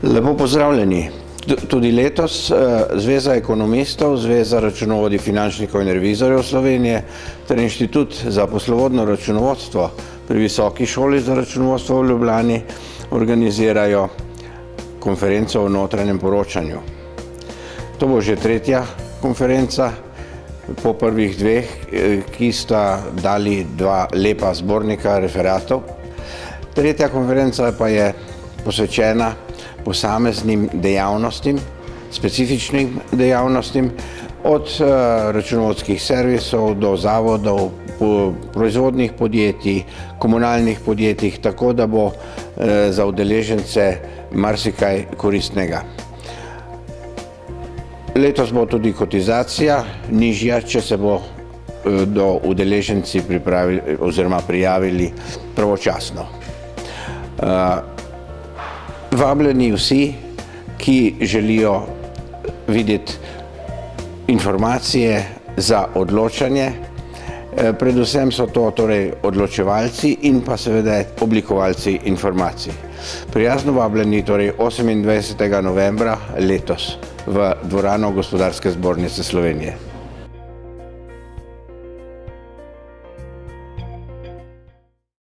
Lepo pozdravljeni. Tudi letos Zveza ekonomistov, Zveza računovodij, finančnikov in revizorjev Slovenije ter Inštitut za poslovodno računovodstvo pri Visoki šoli za računovodstvo v Ljubljani organizirajo konferenco o notranjem poročanju. To bo že tretja konferenca po prvih dveh, ki sta dali dva lepa zbornika referatov. Tretja konferenca pa je posvečena posameznim dejavnostim, specifičnim dejavnostim, od računovodskih servisov do zavodov, proizvodnih podjetij, komunalnih podjetij, tako da bo za udeležence marsikaj koristnega. Letos bo tudi kotizacija nižja, če se bo do udeleženci pripravili oziroma prijavili pravočasno. Vabljeni vsi, ki želijo videti informacije za odločanje, predvsem so to torej odločevalci in pa seveda oblikovalci informacij. Prijazno vabljeni torej 28. novembra letos v dvorano Gospodarske zbornice Slovenije.